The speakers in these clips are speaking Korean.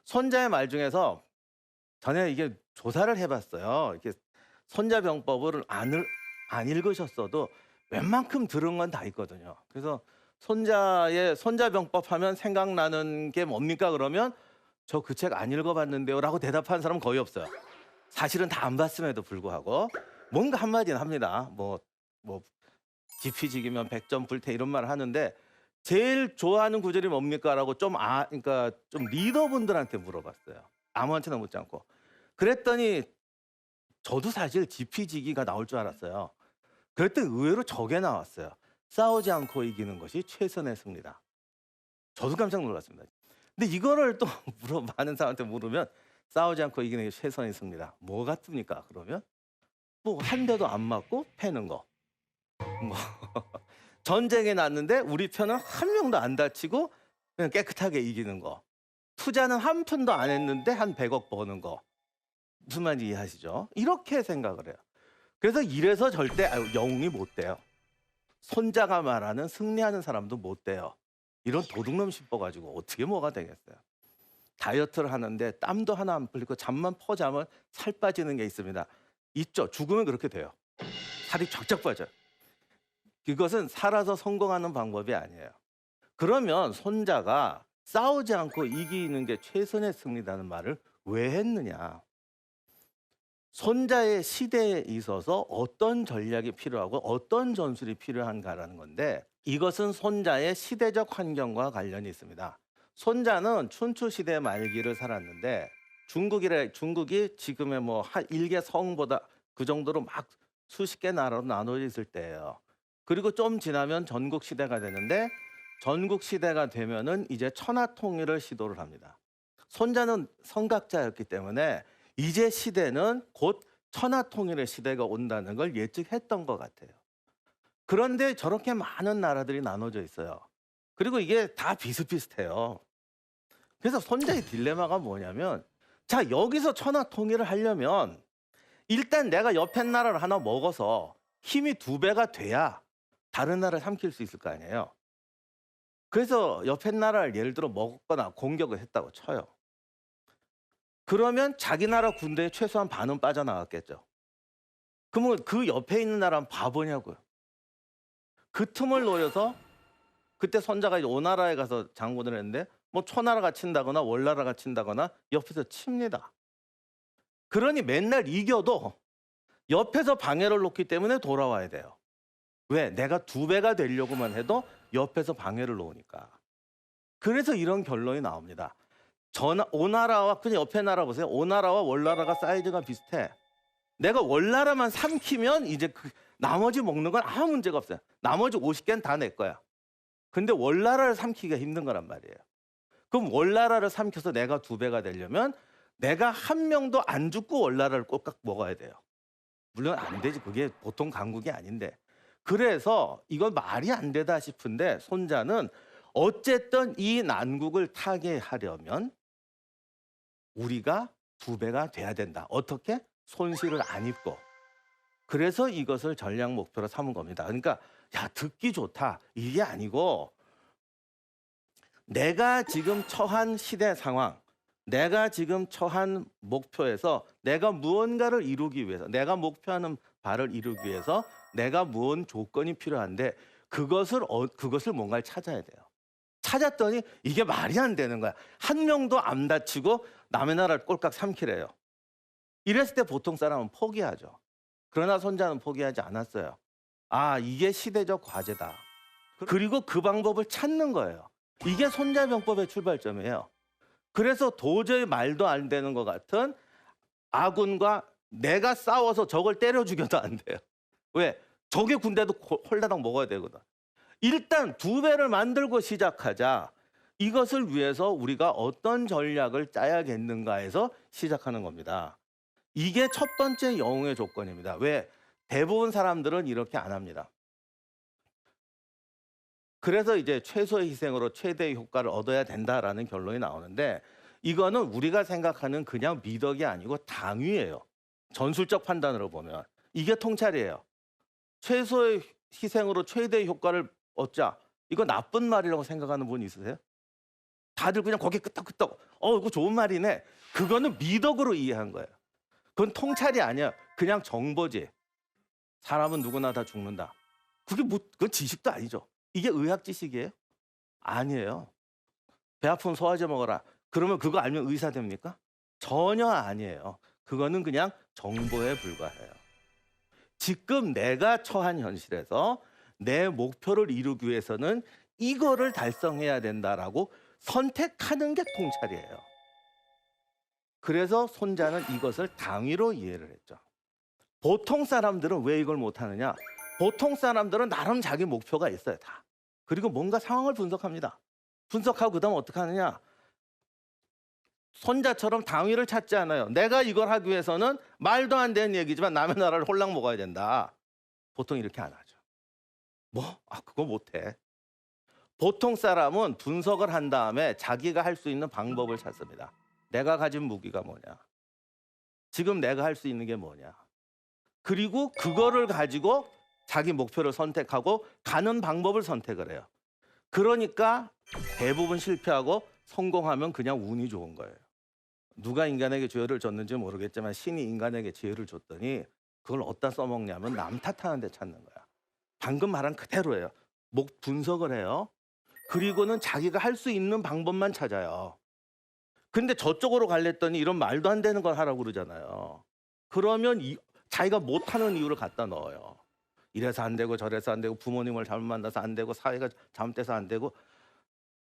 손자의 말 중에서 전에 이게 조사를 해봤어요. 이게 손자병법을 안 읽으셨어도 웬만큼 들은 건 다 있거든요. 그래서 손자병법 하면 생각나는 게 뭡니까? 그러면 저 그 책 안 읽어봤는데요라고 대답하는 사람은 거의 없어요. 사실은 다 안 봤음에도 불구하고 뭔가 한마디는 합니다. 뭐 지피지기면 백전 불태 이런 말을 하는데 제일 좋아하는 구절이 뭡니까라고 그러니까 좀 리더분들한테 물어봤어요. 아무한테나 묻지 않고. 그랬더니 저도 사실 지피지기가 나올 줄 알았어요. 그랬더니 의외로 저게 나왔어요. 싸우지 않고 이기는 것이 최선의 승리다. 저도 깜짝 놀랐습니다. 근데 이거를 또 많은 사람한테 물으면 싸우지 않고 이기는 게 최선의 승리다. 뭐 같습니까? 그러면 뭐 한 대도 안 맞고 패는 거. 뭐 전쟁에 났는데 우리 편은 한 명도 안 다치고 그냥 깨끗하게 이기는 거. 투자는 한 푼도 안 했는데 한 100억 버는 거. 무슨 말인지 이해하시죠? 이렇게 생각을 해요. 그래서 이래서 절대 영웅이 못 돼요. 손자가 말하는 승리하는 사람도 못 돼요. 이런 도둑놈 씹어가지고 어떻게 뭐가 되겠어요. 다이어트를 하는데 땀도 하나 안 풀리고 잠만 퍼자면 살 빠지는 게 있습니다. 있죠. 죽으면 그렇게 돼요. 살이 쫙쫙 빠져요. 그것은 살아서 성공하는 방법이 아니에요. 그러면 손자가 싸우지 않고 이기는 게 최선의 승리라는 말을 왜 했느냐. 손자의 시대에 있어서 어떤 전략이 필요하고 어떤 전술이 필요한가라는 건데 이것은 손자의 시대적 환경과 관련이 있습니다. 손자는 춘추 시대 말기를 살았는데 중국이 지금의 뭐 한 일개 성보다 그 정도로 막 수십 개 나라로 나눠져 있을 때예요. 그리고 좀 지나면 전국 시대가 되는데 전국 시대가 되면은 이제 천하 통일을 시도를 합니다. 손자는 성각자였기 때문에 이제 시대는 곧 천하 통일의 시대가 온다는 걸 예측했던 것 같아요. 그런데 저렇게 많은 나라들이 나눠져 있어요. 그리고 이게 다 비슷비슷해요. 그래서 손자의 딜레마가 뭐냐면 자 여기서 천하 통일을 하려면 일단 내가 옆에 나라를 하나 먹어서 힘이 2배가 돼야 다른 나라를 삼킬 수 있을 거 아니에요. 그래서 옆에 나라를 예를 들어 먹거나 공격을 했다고 쳐요. 그러면 자기 나라 군대에 최소한 반은 빠져나갔겠죠. 그러면 그 옆에 있는 나라는 바보냐고요. 그 틈을 노려서 그때 손자가 이제 오나라에 가서 장군을 했는데 뭐 초나라가 친다거나 월나라가 친다거나 옆에서 칩니다. 그러니 맨날 이겨도 옆에서 방해를 놓기 때문에 돌아와야 돼요. 왜? 내가 2배가 되려고만 해도 옆에서 방해를 놓으니까. 그래서 이런 결론이 나옵니다. 오나라와 그냥 옆에 나라 보세요. 오나라와 월나라가 사이즈가 비슷해. 내가 월나라만 삼키면 이제 나머지 먹는 건 아무 문제가 없어요. 나머지 50개는 다 내 거야. 근데 월나라를 삼키기가 힘든 거란 말이에요. 그럼 월나라를 삼켜서 내가 2배가 되려면 내가 한 명도 안 죽고 월나라를 꼴깍 먹어야 돼요. 물론 안 되지. 그게 보통 강국이 아닌데. 그래서 이건 말이 안 되다 싶은데 손자는 어쨌든 이 난국을 타게 하려면 우리가 2배가 돼야 된다. 어떻게? 손실을 안 입고. 그래서 이것을 전략 목표로 삼은 겁니다. 그러니까 야 듣기 좋다. 이게 아니고 내가 지금 처한 시대 상황, 내가 지금 처한 목표에서 내가 무언가를 이루기 위해서 내가 목표하는 바를 이루기 위해서 내가 무언 조건이 필요한데 그것을 뭔가를 찾아야 돼요. 찾았더니 이게 말이 안 되는 거야. 한 명도 안 다치고 남의 나라를 꼴깍 삼키래요. 이랬을 때 보통 사람은 포기하죠. 그러나 손자는 포기하지 않았어요. 아, 이게 시대적 과제다. 그리고 그 방법을 찾는 거예요. 이게 손자병법의 출발점이에요. 그래서 도저히 말도 안 되는 것 같은 아군과 내가 싸워서 적을 때려 죽여도 안 돼요. 왜? 적의 군대도 홀라당 먹어야 되거든. 일단 2배를 만들고 시작하자. 이것을 위해서 우리가 어떤 전략을 짜야겠는가에서 시작하는 겁니다. 이게 첫 번째 영웅의 조건입니다. 왜? 대부분 사람들은 이렇게 안 합니다. 그래서 이제 최소의 희생으로 최대의 효과를 얻어야 된다라는 결론이 나오는데 이거는 우리가 생각하는 그냥 미덕이 아니고 당위예요. 전술적 판단으로 보면. 이게 통찰이에요. 최소의 희생으로 최대의 효과를 얻자. 이거 나쁜 말이라고 생각하는 분 있으세요? 다들 그냥 거기에 끄떡끄떡 이거 좋은 말이네. 그거는 미덕으로 이해한 거예요. 그건 통찰이 아니야. 그냥 정보지. 사람은 누구나 다 죽는다. 그건 지식도 아니죠. 이게 의학 지식이에요? 아니에요. 배 아프면 소화제 먹어라. 그러면 그거 알면 의사 됩니까? 전혀 아니에요. 그거는 그냥 정보에 불과해요. 지금 내가 처한 현실에서 내 목표를 이루기 위해서는 이거를 달성해야 된다라고 선택하는 게 통찰이에요. 그래서 손자는 이것을 당위로 이해를 했죠. 보통 사람들은 왜 이걸 못하느냐? 보통 사람들은 나름 자기 목표가 있어요, 다. 그리고 뭔가 상황을 분석합니다. 분석하고 그다음 어떻게 하느냐? 손자처럼 당위를 찾지 않아요. 내가 이걸 하기 위해서는 말도 안 되는 얘기지만 남의 나라를 홀랑 먹어야 된다. 보통 이렇게 안 하죠. 그거 못해. 보통 사람은 분석을 한 다음에 자기가 할 수 있는 방법을 찾습니다. 내가 가진 무기가 뭐냐? 지금 내가 할 수 있는 게 뭐냐? 그리고 그거를 가지고 자기 목표를 선택하고 가는 방법을 선택을 해요. 그러니까 대부분 실패하고 성공하면 그냥 운이 좋은 거예요. 누가 인간에게 죄를 줬는지 모르겠지만 신이 인간에게 지혜를 줬더니 그걸 어디다 써먹냐면 남 탓하는 데 찾는 거야. 방금 말한 그대로예요. 분석을 해요. 그리고는 자기가 할 수 있는 방법만 찾아요. 근데 저쪽으로 갈랬더니 이런 말도 안 되는 걸 하라고 그러잖아요. 그러면 자기가 못하는 이유를 갖다 넣어요. 이래서 안 되고 저래서 안 되고 부모님을 잘못 만나서 안 되고 사회가 잘못돼서 안 되고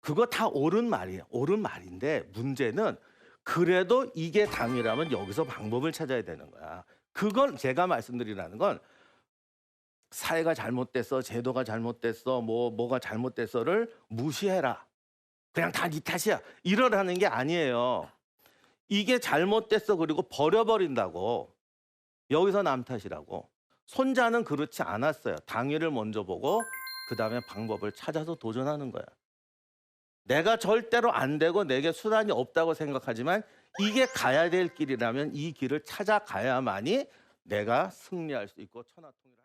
그거 다 옳은 말이에요. 옳은 말인데 문제는 그래도 이게 당이라면 여기서 방법을 찾아야 되는 거야. 그건 제가 말씀드리라는 건 사회가 잘못됐어, 제도가 잘못됐어, 뭐가 잘못됐어를 무시해라. 그냥 다 네 탓이야. 이러라는 게 아니에요. 이게 잘못됐어 그리고 버려버린다고. 여기서 남 탓이라고. 손자는 그렇지 않았어요. 당위를 먼저 보고 그다음에 방법을 찾아서 도전하는 거야. 내가 절대로 안 되고 내게 수단이 없다고 생각하지만 이게 가야 될 길이라면 이 길을 찾아가야만이 내가 승리할 수 있고 천하통일을